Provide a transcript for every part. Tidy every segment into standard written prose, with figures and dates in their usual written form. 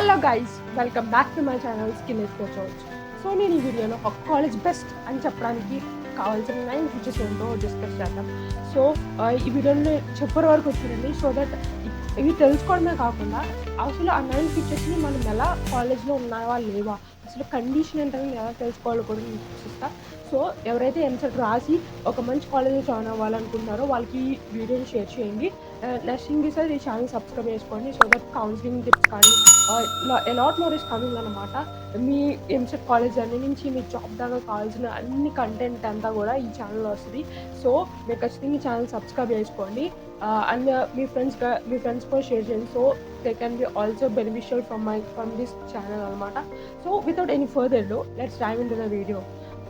Hello guys, welcome back to my channel skill exports. So నేను ఈ వీడియోలో ఒక కాలేజ్ బెస్ట్ అని చెప్పడానికి కావాల్సిన 9 ఫీచర్స్ ఏంటో డిస్కస్ చేద్దాం. సో ఈ వీడియోలో చెప్పే వరకు వచ్చిందండి. సో దట్ ఇవి తెలుసుకోవడమే కాకుండా అసలు ఆ 9 ఫీచర్స్ని మనం ఎలా కాలేజ్లో ఉన్నావా లేవా, అసలు కండిషన్ ఏంటని ఎలా తెలుసుకోవాలో కూడా నేను చూపిస్తా. సో ఎవరైతే ఎంసెట్ రాసి ఒక మంచి కాలేజ్లో జాయిన్ అవ్వాలనుకుంటున్నారో వాళ్ళకి ఈ వీడియోని షేర్ చేయండి. నెక్స్ట్ థింగ్ ఇస్ ఈ ఛానల్ సబ్స్క్రైబ్ చేసుకోండి. సో దట్ కౌన్సిలింగ్ టిప్స్ కానీ లాట్ మోర్ ఇస్ కమింగ్ అనమాట. మీ ఎంసెట్ కాలేజ్ అన్ని నుంచి మీ జాబ్ దాకా కావాల్సిన అన్ని కంటెంట్ అంతా కూడా ఈ ఛానల్లో వస్తుంది. సో మీరు ఖచ్చితంగా ఈ ఛానల్ సబ్స్క్రైబ్ చేసుకోండి అండ్ మీ ఫ్రెండ్స్ కూడా షేర్ చేయండి. So they can be also beneficial from this channel అనమాట. So without any further do let's dive into the video.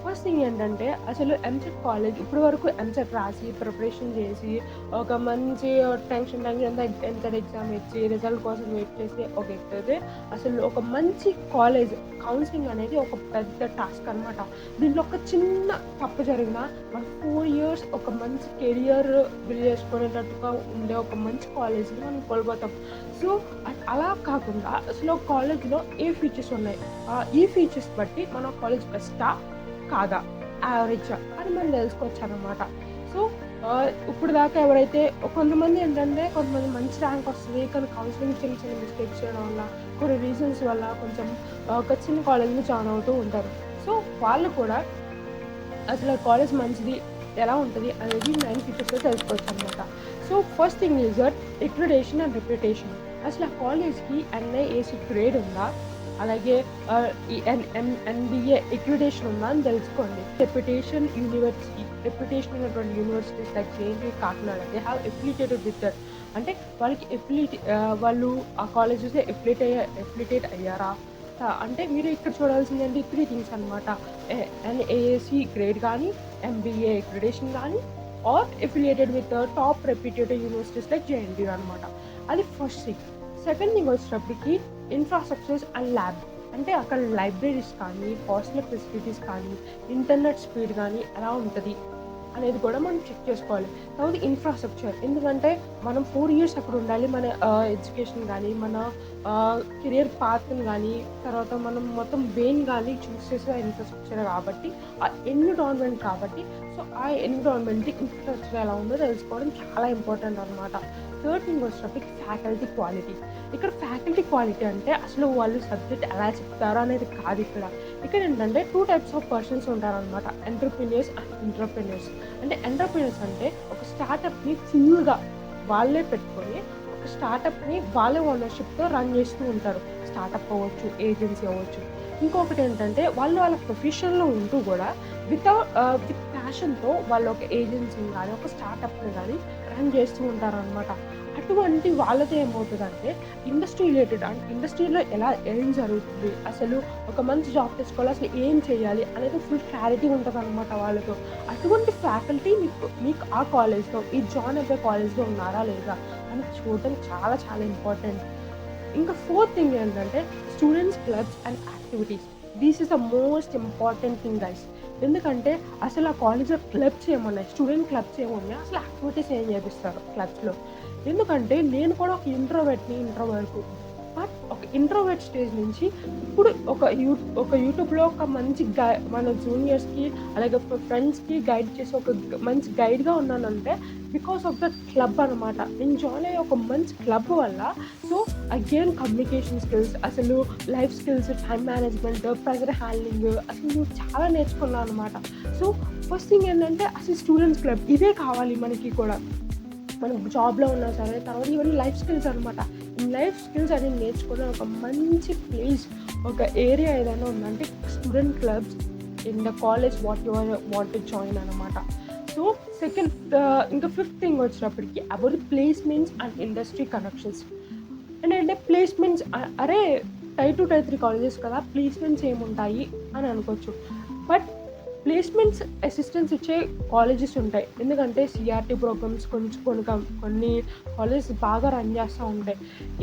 First thing ఏంటంటే అసలు ఎంసెట్ కాలేజ్ ఇప్పటి వరకు ఎంసెట్ రాసి ప్రిపరేషన్ చేసి ఒక మంచి టెన్షన్ అంతా ఎంసెట్ ఎగ్జామ్ ఇచ్చి రిజల్ట్ కోసం వెయిట్ చేసి ఒక ఎక్కైతే అసలు ఒక మంచి కాలేజ్ కౌన్సిలింగ్ అనేది ఒక పెద్ద టాస్క్ అనమాట. దీంట్లో ఒక చిన్న తప్పు జరిగినా మన 4 years ఒక మంచి కెరియర్ బిల్డ్ చేసుకునేటట్టుగా ఉండే ఒక మంచి కాలేజ్ని మనం కోల్పోతాం. సో అలా కాకుండా అసలు కాలేజ్లో ఏ ఫీచర్స్ ఉన్నాయి, ఈ ఫీచర్స్ బట్టి మన కాలేజ్ బెస్టా కాదా, యావరేజ్ అని మనం తెలుసుకోవచ్చు అనమాట. సో ఇప్పుడు దాకా ఎవరైతే కొంతమంది ఏంటంటే కొంతమంది మంచి ర్యాంక్ వస్తుంది, కానీ కౌన్సిలింగ్ చిన్న చిన్న మిస్టేక్స్ చేయడం వల్ల కొన్ని రీజన్స్ వల్ల కొంచెం ఒక చిన్న కాలేజ్ని జాయిన్ అవుతూ ఉంటారు. సో వాళ్ళు కూడా అసలు కాలేజ్ మంచిది ఎలా ఉంటుంది అనేది 9 ఫీచర్స్లో తెలుసుకోవచ్చు అనమాట. So first thing is that accreditation and reputation. అసలు ఆ కాలేజ్కి NIAC గ్రేడ్ ఉందా, అలాగే ఈ NBA ఎక్రిడేషన్ ఉందా అని తెలుసుకోండి. రెప్యుటేషన్ ఉన్నటువంటి universities like JNU Kakinada they have affiliated with that. అంటే వాళ్ళకి వాళ్ళు ఆ కాలేజెస్ ఎఫిలియేట్ అయ్యారా అంటే మీరు ఇక్కడ చూడాల్సింది అంటే 3 థింగ్స్ అనమాట. NIAC గ్రేడ్ కానీ, MBA ఎక్రిడేషన్ కానీ, or affiliated with top reputed universities like JNU అనమాట. అది ఫస్ట్ థింగ్. సెకండ్ థింగ్ వచ్చేటప్పటికి ఇన్ఫ్రాస్ట్రక్చర్స్ అండ్ ల్యాబ్. అంటే అక్కడ లైబ్రరీస్ కానీ, హాస్టల్ ఫెసిలిటీస్ కానీ, ఇంటర్నెట్ స్పీడ్ కానీ ఎలా ఉంటుంది అనేది కూడా మనం చెక్ చేసుకోవాలి. తర్వాత ఇన్ఫ్రాస్ట్రక్చర్, ఎందుకంటే మనం 4 years అక్కడ ఉండాలి. మన ఎడ్యుకేషన్ కానీ, మన కెరియర్ పాత్ని కానీ, తర్వాత మనం మొత్తం వెయిన్ కానీ చూస్ చేసే ఇన్ఫ్రాస్ట్రక్చర్ కాబట్టి, ఆ ఎన్విరాన్మెంట్ కాబట్టి, సో ఆ ఎన్విరాన్మెంట్ ఇన్ఫ్రాస్ట్రక్చర్ ఎలా ఉందో తెలుసుకోవడం చాలా ఇంపార్టెంట్ అనమాట. థర్డ్ థింగ్ వచ్చేటప్పటికి ఫ్యాకల్టీ క్వాలిటీ. ఇక్కడ ఫ్యాకల్టీ క్వాలిటీ అంటే అసలు వాళ్ళు సబ్జెక్ట్ ఎలా చెప్తారో అనేది కాదు. ఇక్కడ ఏంటంటే 2 types ఆఫ్ పర్సన్స్ ఉంటారనమాట, ఎంటర్ప్రెన్యూర్స్ అండ్ ఇంటర్ప్రెన్యూర్స్. అంటే ఎంటర్ప్రెన్యూర్స్ అంటే ఒక స్టార్టప్ని ఫుల్గా వాళ్ళే పెట్టుకొని ఒక స్టార్టప్ని వాళ్ళే ఓనర్షిప్తో రన్ చేస్తూ ఉంటారు. స్టార్టప్ అవ్వచ్చు, ఏజెన్సీ అవ్వచ్చు. ఇంకొకటి ఏంటంటే వాళ్ళ ప్రొఫెషన్లో ఉంటూ కూడా విత్ ప్యాషన్తో వాళ్ళు ఒక ఏజెన్సీని కానీ ఒక స్టార్టప్ని కానీ రన్ చేస్తూ ఉంటారనమాట. అటువంటి వాళ్ళతో ఏమవుతుందంటే ఇండస్ట్రీ రిలేటెడ్ అంటే ఇండస్ట్రీలో ఏం జరుగుతుంది, అసలు ఒక మంచి జాబ్ తెచ్చుకోవాలి, అసలు ఏం చేయాలి అనేది ఫుల్ క్లారిటీ ఉంటుంది అనమాట వాళ్ళతో. అటువంటి ఫ్యాకల్టీ మీకు ఆ కాలేజ్లో ఈ జాయిన్ అయ్యే కాలేజ్లో ఉన్నారా లేదా అని చూడటం చాలా చాలా ఇంపార్టెంట్. ఇంకా ఫోర్త్ థింగ్ ఏంటంటే students clubs and activities. This is the most important thing guys. ఎందుకంటే అసలు ఆ కాలేజ్లో క్లబ్స్ ఏమున్నాయి, స్టూడెంట్ క్లబ్స్ ఏమున్నాయి, అసలు యాక్టివిటీస్ ఏం చేపిస్తారు క్లబ్స్లో. ఎందుకంటే నేను కూడా ఒక ఇంట్రోవర్ట్ బట్ ఒక ఇంట్రోవర్ట్ స్టేజ్ నుంచి ఇప్పుడు ఒక యూట్యూబ్లో ఒక మంచి మన జూనియర్స్కి అలాగే ఫ్రెండ్స్కి గైడ్ చేసి ఒక మంచి గైడ్గా ఉన్నానంటే బికాస్ ఆఫ్ దట్ క్లబ్ అనమాట. నేను జాయిన్ అయ్యే ఒక మంచి క్లబ్ వల్ల సో అగైన్ కమ్యూనికేషన్ స్కిల్స్, అసలు life skills, time management, pressure handling అసలు చాలా నేర్చుకున్నాను అనమాట. సో ఫస్ట్ థింగ్ ఏంటంటే అసలు స్టూడెంట్స్ క్లబ్ ఇదే కావాలి మనకి కూడా, మనం జాబ్లో ఉన్నా సరే. తర్వాత ఇవన్నీ లైఫ్ స్కిల్స్ అనమాట. ఈ లైఫ్ స్కిల్స్ అనేది నేర్చుకునే ఒక మంచి ప్లేస్, ఒక ఏరియా ఏదైనా ఉందంటే student clubs in the college what to join అనమాట. సో ఇంకా ఫిఫ్త్ థింగ్ వచ్చేటప్పటికి about placements and industry connections. అంటే ప్లేస్మెంట్స్ అరే Tier 2 Tier 3 కాలేజెస్ కదా, ప్లేస్మెంట్స్ ఏముంటాయి అని అనుకోవచ్చు. బట్ ప్లేస్మెంట్స్ అసిస్టెన్స్ ఇచ్చే కాలేజెస్ ఉంటాయి. ఎందుకంటే CRT ప్రోగ్రామ్స్ కొన్ని కాలేజెస్ బాగా రన్ చేస్తూ ఉంటాయి.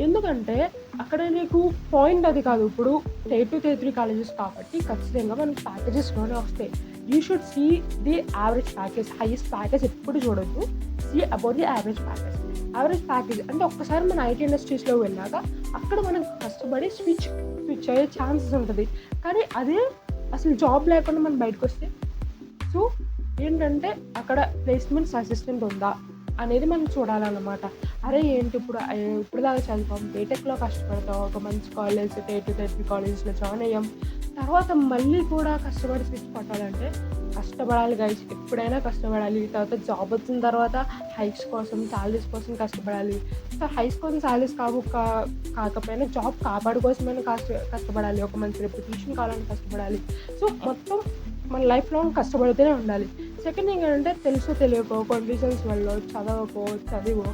ఎందుకంటే అక్కడ నీకు పాయింట్ అది కాదు, ఇప్పుడు Tier 2 Tier 3 కాలేజెస్ కాబట్టి ఖచ్చితంగా మనకి ప్యాకేజెస్లోనే వస్తాయి. You should see the average package, highest package ఎప్పుడు చూడొద్దు, see about the average package. Average package అంటే ఒక్కసారి మన ఐటీ ఇండస్ట్రీస్‌లో వెళ్ళాక అక్కడ మనం కష్టపడి స్విచ్ అయ్యే ఛాన్సెస్ ఉంటది. కానీ అదే అసలు జాబ్ లేకుండా మనం బయటకొస్తే సో ఏంటంటే అక్కడ ప్లేస్‌మెంట్స్ అసిస్టెంట్ ఉందా అనేది మనం చూడాలన్నమాట. అరే ఏంటి ఇప్పటిదాకా చదివాం, బీటెక్‌లో కష్టపడతాం, ఒక మంచి కాలేజ్ టెట్ కాలేజ్‌లో జాయిన్ అయ్యాం. తర్వాత మళ్ళీ కూడా కష్టపడి స్విచ్ కొట్టాలంటే కష్టపడాలి గైస్, ఎప్పుడైనా కష్టపడాలి. తర్వాత జాబ్ వచ్చిన తర్వాత హైక్స్ కోసం, సాలరీస్ కోసం కష్టపడాలి. సో హైక్స్ కోసం సాలరీస్ కాకపోయినా జాబ్ కాపాడు కోసమైనా కష్టపడాలి. ఒక మంచి రెప్యుటేషన్ కావాలని కష్టపడాలి. సో మొత్తం మన లైఫ్ లాంగ్ కష్టపడుతూనే ఉండాలి. సెకండ్ థింగ్ ఏంటంటే తెలుసో తెలియకో కొండిషన్స్ వల్ల చదివో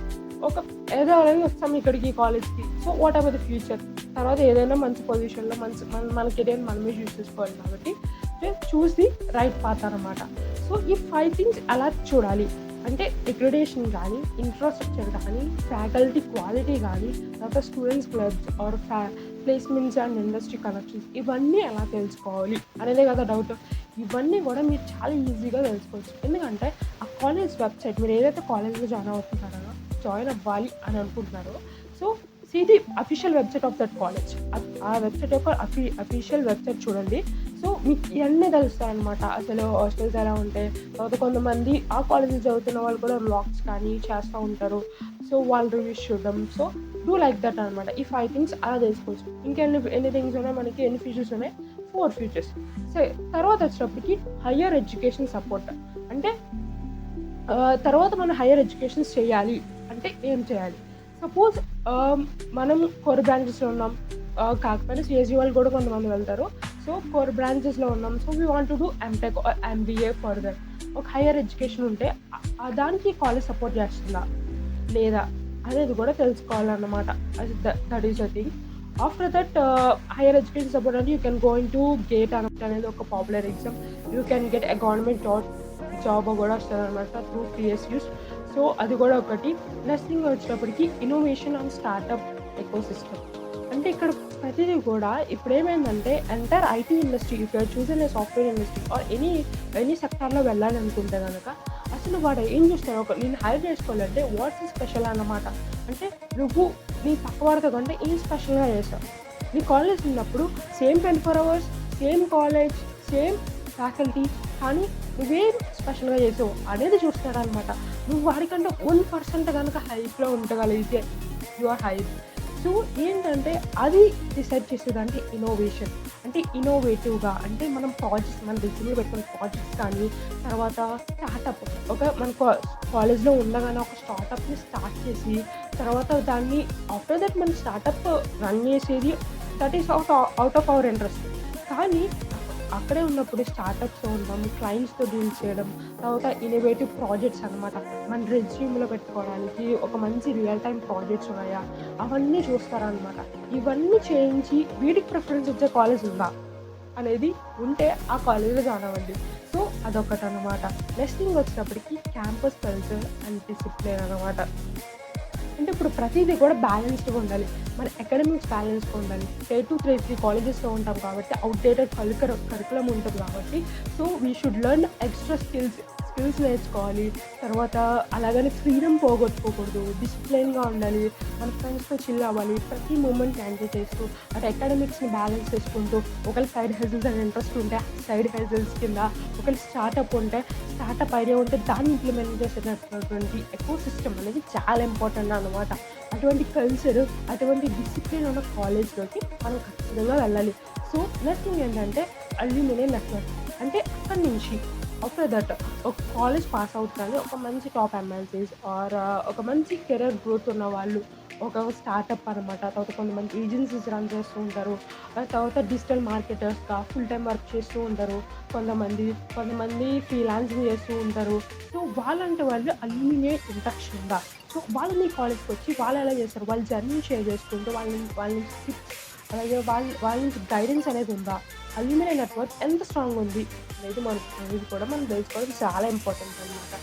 ఏదో అనేది వస్తాం ఇక్కడికి కాలేజ్‌కి. So what ever the future తర్వాత ఏదైనా మంచి పొజిషన్‌లో మన కెరియర్ మనమే చూస్ చేసుకోవాలి కాబట్టి చూస్ ది రైట్ పాత్ అనమాట. సో ఈ 5 థింగ్స్ ఎలా చూడాలి అంటే అక్రిడిటేషన్ కానీ, ఇన్ఫ్రాస్ట్రక్చర్ కానీ, ఫ్యాకల్టీ క్వాలిటీ కానీ, తర్వాత students clubs or placements and industry connections ఇవన్నీ ఎలా తెలుసుకోవాలి అనేదే కదా డౌట్. ఇవన్నీ కూడా మీరు చాలా ఈజీగా తెలుసుకోవచ్చు. ఎందుకంటే ఆ కాలేజ్ వెబ్సైట్ మీరు ఏదైతే కాలేజ్లో జాయిన్ అవ్వాలి అని అనుకుంటున్నారో so the official website of that college. ఆ వెబ్సైట్ యొక్క అఫీషియల్ వెబ్సైట్ చూడండి. సో మీకు ఇవన్నీ తెలుస్తాయన్నమాట. అసలు హాస్టల్స్ ఎలా ఉంటాయి, తర్వాత కొంతమంది ఆ కాలేజ్లో చదువుతున్న వాళ్ళు కూడా వ్లాగ్స్ కానీ చేస్తూ ఉంటారు. సో వాళ్ళ రివ్యూస్ చూడడం. సో డూ లైక్ దట్ అనమాట. ఈ 5 థింగ్స్ అలా తెలుసుకోవచ్చు. ఎన్ని థింగ్స్ ఉన్నాయి మనకి, ఎన్ని ఫీచర్స్ ఉన్నాయి, 4 ఫీచర్స్. సో తర్వాత వచ్చేటప్పటికి హయ్యర్ ఎడ్యుకేషన్ సపోర్ట్. అంటే తర్వాత మనం హయ్యర్ ఎడ్యుకేషన్స్ చేయాలి అంటే ఏం చేయాలి? సపోజ్ మనం కోర్ బ్రాంచెస్లో ఉన్నాం, కాకపోయినా సిఎస్ఈ వాళ్ళు కూడా కొంతమంది వెళ్తారు. సో కోర్ బ్రాంచెస్లో ఉన్నాం. So we want to do MTech or MBA further. ఒక హయ్యర్ ఎడ్యుకేషన్ ఉంటే దానికి కాలేజ్ సపోర్ట్ చేస్తుందా లేదా అనేది కూడా తెలుసుకోవాలన్నమాట. That is the thing. After that higher education support అంటే you can go into GATE అనేది ఒక popular exam. You can get a government job కూడా వస్తుంది అనమాట త్రూ PSUs. సో అది కూడా ఒకటి. నెక్స్ట్ థింగ్ వచ్చేటప్పటికి ఇన్నోవేషన్ అండ్ స్టార్టప్ ఎకోసిస్టమ్. అంటే ఇక్కడ ప్రతిదీ కూడా ఇప్పుడు ఏమైందంటే entire IT industry if you're choosing a software industry or any సెక్టార్లో వెళ్ళాలి అనుకుంటే కనుక అసలు వాడు ఏం చూస్తారు, నేను హైర్ చేసుకోవాలంటే వాట్స్ స్పెషల్ అన్నమాట. అంటే నువ్వు నీ పక్క వాడితో కంటే ఏం స్పెషల్గా చేసావు. నీ కాలేజ్ ఉన్నప్పుడు same 24 hours, same college, same faculty, కానీ నువ్వేం స్పెషల్గా చేసావు అనేది చూస్తారనమాట. నువ్వు వాడికంటే 1% కనుక హైప్లో ఉండగలిగితే యు ఆర్ హైప్. సో ఏంటంటే అది డిసైడ్ చేసేదానికి ఇన్నోవేషన్. అంటే ఇన్నోవేటివ్గా అంటే మనం ప్రాజెక్ట్స్ మన రెజ్యూమ్లో పెట్టుకునే ప్రాజెక్ట్స్ కానీ, తర్వాత స్టార్టప్ మన కాలేజ్లో ఉండగానే ఒక స్టార్టప్ని స్టార్ట్ చేసి తర్వాత దాన్ని ఆఫ్టర్ దట్ మన స్టార్టప్ రన్ చేసేది that is out of our interest. కానీ అక్కడే ఉన్నప్పుడు స్టార్టప్స్తో ఉండడం, క్లయింట్స్తో డీల్ చేయడం, తర్వాత ఇన్నోవేటివ్ ప్రాజెక్ట్స్ అనమాట. మన రెజ్యూమ్లో పెట్టుకోవడానికి ఒక మంచి రియల్ టైం ప్రాజెక్ట్స్ ఉన్నాయా అవన్నీ చూస్తారనమాట. ఇవన్నీ చేయించి వీటికి ప్రిఫరెన్స్ ఇచ్చే కాలేజ్ ఉందా అనేది ఉంటే ఆ కాలేజ్లో జాయిన్ అవ్వండి. సో అదొకటి అనమాట. నెక్స్ట్ థింగ్ వచ్చినప్పటికీ క్యాంపస్ కల్చర్ అండ్ డిసిప్లిన్ అనమాట. అంటే ఇప్పుడు ప్రతిదీ కూడా బ్యాలెన్స్డ్గా ఉండాలి. మన అకాడమిక్స్ బ్యాలెన్స్గా ఉండాలి. 3 కాలేజెస్లో ఉంటాం కాబట్టి అవుట్డేటెడ్ కరికులం ఉంటుంది కాబట్టి so we should learn extra skills నేర్చుకోవాలి. తర్వాత అలాగని ఫ్రీడమ్ పోగొట్టుకోకూడదు, డిసిప్లైన్గా ఉండాలి, మన ఫ్రెండ్స్తో చిల్ అవ్వాలి, ప్రతి మూమెంట్ ఎంజాయ్ చేస్తూ అటు అకాడమిక్స్ని బ్యాలెన్స్ చేసుకుంటూ ఒకవేళ సైడ్ హెజిల్స్ అని ఇంట్రెస్ట్ ఉంటే సైడ్ హెజిల్స్ కింద, ఒకవేళ స్టార్టప్ ఉంటే స్టార్టప్ ఐడియా ఉంటే దాన్ని ఇంప్లిమెంట్ చేసేటటువంటి ఎకో సిస్టమ్ అనేది చాలా ఇంపార్టెంట్ అనమాట. అటువంటి కల్చర్, అటువంటి డిసిప్లిన్ ఉన్న కాలేజ్లోకి మనం ఖచ్చితంగా వెళ్ళాలి. సో నెక్స్ట్ థింగ్ ఏంటంటే అల్యూమినియం నెట్వర్క్. అంటే అక్కడి నుంచి ఆఫ్టర్ దట్ ఒక కాలేజ్ పాస్ అవుట్ కానీ ఒక మంచి టాప్ MNCs ఆర్ ఒక మంచి కెరీర్ గ్రోత్ ఉన్న వాళ్ళు ఒక స్టార్టప్ అనమాట. తర్వాత కొంతమంది ఏజెన్సీస్ రన్ చేస్తూ ఉంటారు, తర్వాత డిజిటల్ మార్కెటర్స్గా ఫుల్ టైం వర్క్ చేస్తూ ఉంటారు, కొంతమంది ఫ్రీలాన్సింగ్ చేస్తూ ఉంటారు. సో వాళ్ళంటే వాళ్ళు అల్యూమినియం ఇంట్రక్షన్ ఉందా, సో వాళ్ళు మీ కాలేజ్కి వచ్చి వాళ్ళు ఎలా చేస్తారు, వాళ్ళ జర్నీ షేర్ చేసుకుంటూ వాళ్ళ టిప్స్ అలాగే వాళ్ళ నుంచి గైడెన్స్ అనేది ఉందా, అల్యూమినియం నెట్వర్క్ ఎంత స్ట్రాంగ్ ఉంది అనేది కూడా మనం తెలుసుకోవడం చాలా ఇంపార్టెంట్ అనమాట.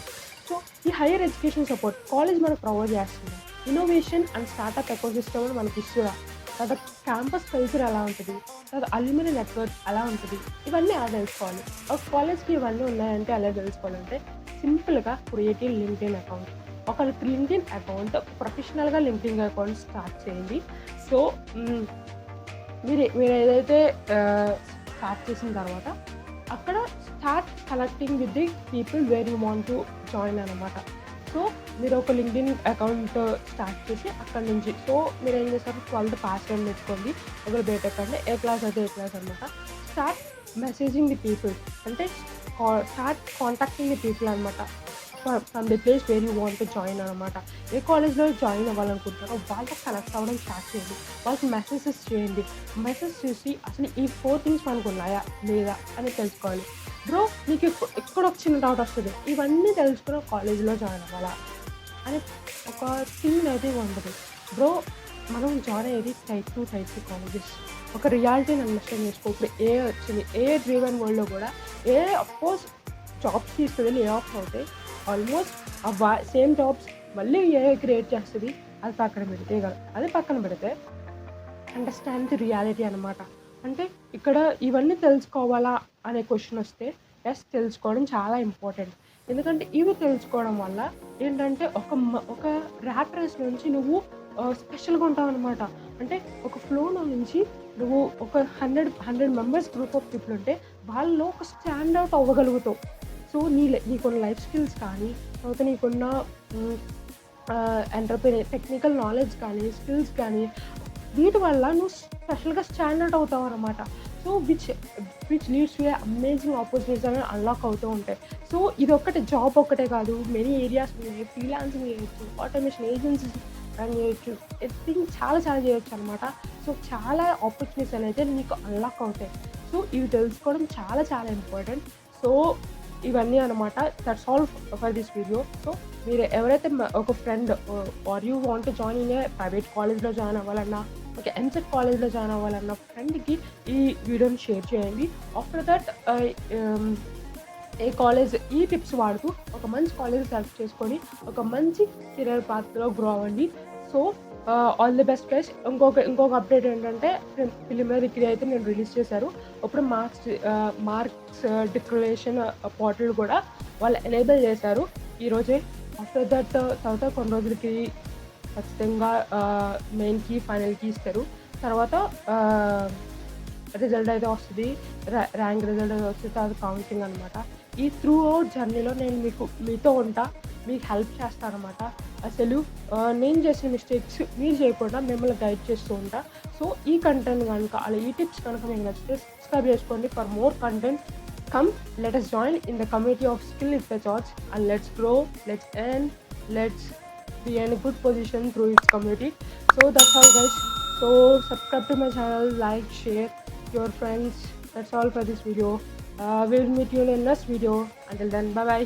సో ఈ హైయర్ ఎడ్యుకేషన్ సపోర్ట్ కాలేజ్ మనకు ప్రొవైడ్ చేస్తుంది. ఇన్నోవేషన్ అండ్ స్టార్టప్ ఎకోసిస్టమ్ మనకి ఇస్తురా, తర్వాత క్యాంపస్ కల్చర్ ఎలా ఉంటుంది, తర్వాత అల్యూమినియం నెట్వర్క్ ఎలా ఉంటుంది, ఇవన్నీ ఎలా తెలుసుకోవాలి. ఒక కాలేజ్కి ఇవన్నీ ఉన్నాయంటే ఎలా తెలుసుకోవాలంటే సింపుల్గా క్రియేటివ్ లింక్డ్ఇన్ అకౌంట్ ఒక లింక్డ్ఇన్ అకౌంట్, ప్రొఫెషనల్గా లింక్డ్ఇన్ అకౌంట్ స్టార్ట్ చేయండి. సో మీరు ఏదైతే స్టార్ట్ చేసిన తర్వాత అక్కడ start connecting with the people where you want to join అనమాట. సో మీరు ఒక లింక్డ్ఇన్ అకౌంట్ స్టార్ట్ చేసి అక్కడ నుంచి సో మీరు ఏం చేస్తారు, 12th పాస్ అని పెట్టుకోండి. ఒకరు బీటెక్ అంటే ఏ క్లాస్ అయితే ఏ క్లాస్ అనమాట. స్టార్ట్ మెసేజింగ్ ది పీపుల్ అంటే స్టార్ట్ కాంటాక్టింగ్ ది పీపుల్ అనమాట from the place where you want to join అనమాట. ఏ కాలేజ్లో జాయిన్ అవ్వాలనుకుంటున్నారో వాళ్ళకి కనెక్ట్ అవ్వడం స్టార్ట్ చేయండి. వాళ్ళకి మెసేజెస్ చేయండి. మెసేజ్ చేసి అసలు ఈ 4 థింగ్స్ మనకు ఉన్నాయా లేదా అని తెలుసుకోవాలి. బ్రో మీకు ఎక్కడ చిన్న డౌట్ వస్తుంది, ఇవన్నీ తెలుసుకుని కాలేజీలో జాయిన్ అవ్వాలా అని ఒక థింగ్ అయితే ఉండదు. బ్రో మనం జాయిన్ అయ్యేది టైప్ 2 టైప్ 3 కాలేజెస్. ఒక రియాలిటీని అండర్స్టాండ్ చేసుకో. ఇప్పుడు ఏ వచ్చింది, ఏ డ్రీవెన్ వరల్డ్లో కూడా అఫ్కోర్స్ జాబ్స్ తీసుకుని లే ఆఫ్ అవుతాయి. ఆల్మోస్ట్ సేమ్ జాబ్స్ మళ్ళీ క్రియేట్ చేస్తుంది. అది పక్కన పెడితే అండర్స్టాండ్ ది రియాలిటీ అనమాట. అంటే ఇక్కడ ఇవన్నీ తెలుసుకోవాలా అనే క్వశ్చన్ వస్తే ఎస్, తెలుసుకోవడం చాలా ఇంపార్టెంట్. ఎందుకంటే ఇవి తెలుసుకోవడం వల్ల ఏంటంటే ఒక ర్యాట్ రేస్ నుంచి నువ్వు స్పెషల్గా ఉంటావు అనమాట. అంటే ఒక ఫ్లోలో నుంచి నువ్వు ఒక 100 మెంబర్స్ గ్రూప్ ఆఫ్ పీపుల్ ఉంటే వాళ్ళలో ఒక స్టాండ్ అవుట్ అవ్వగలుగుతావు. సో నీకున్న లైఫ్ స్కిల్స్ కానీ, తర్వాత నీకున్న టెక్నికల్ నాలెడ్జ్ కానీ, స్కిల్స్ కానీ, వీటి వల్ల నువ్వు స్పెషల్గా స్టాండ్ అవుట్ అవుతావు అనమాట. So which leads to amazing opportunities అనేవి అన్లాక్ అవుతూ ఉంటాయి. సో ఇది ఒక్కటే జాబ్ ఒక్కటే కాదు, మెనీ ఏరియాస్ ఉన్నాయి. ఫ్రీలాన్సింగ్ చేయొచ్చు, ఆటోమేషన్ ఏజెన్సీస్ రన్ చేయొచ్చు, ఎవ్రీథింగ్ చాలా చేయొచ్చు అనమాట. సో చాలా ఆపర్చునిటీస్ అనేది నీకు అన్లాక్ అవుతాయి. సో ఇవి తెలుసుకోవడం చాలా ఇంపార్టెంట్. సో ఇవన్నీ అనమాట. That's all for this video. So మీరు ఎవరైతే ఒక friend or you want to join in a private కాలేజ్లో జాయిన్ అవ్వాలన్నా, ఒక ఎంసెట్ కాలేజ్లో జాయిన్ అవ్వాలన్న ఫ్రెండ్కి ఈ వీడియోని షేర్ చేయండి. ఆఫ్టర్ దట్ ఏ కాలేజ్ ఈ టిప్స్ వాడుతూ ఒక మంచి కాలేజ్ సెలెక్ట్ చేసుకొని ఒక మంచి కెరియర్ పాత్రలో గ్రో అవ్వండి. So all the best guys. ఇంకొక అప్డేట్ ఏంటంటే ప్రిలిమినరీ డిగ్రీ అయితే నేను రిలీజ్ చేశారు. ఇప్పుడు మార్క్స్ డిక్లరేషన్ పోర్టల్ కూడా వాళ్ళు ఎనేబుల్ చేశారు ఈరోజే. ఆఫ్టర్ దట్ తర్వాత కొన్ని రోజులకి ఖచ్చితంగా మెయిన్కి ఫైనల్కి ఇస్తారు. తర్వాత రిజల్ట్ అయితే వస్తుంది, ర్యాంక్ రిజల్ట్ అయితే వస్తుంది. తర్వాత కౌన్సిలింగ్ అనమాట. ఈ త్రూ అవుట్ జర్నీలో నేను మీతో ఉంటా, మీకు హెల్ప్ చేస్తాను అనమాట. అసలు నేను చేసిన మిస్టేక్స్ మీరు చేయకుండా మిమ్మల్ని గైడ్ చేస్తూ ఉంటా. సో ఈ కంటెంట్ కనుక ఈ టిప్స్ కనుక మీకు నచ్చితే సబ్స్క్రైబ్ చేసుకోండి for more content. Come, let us join in the community of Skill with the George and let's grow, let's earn, let's be in a good position through its community. So that's all guys. So subscribe to my channel, like, share your friends. That's all for this video. We'll meet you in the next video. Until then, bye bye.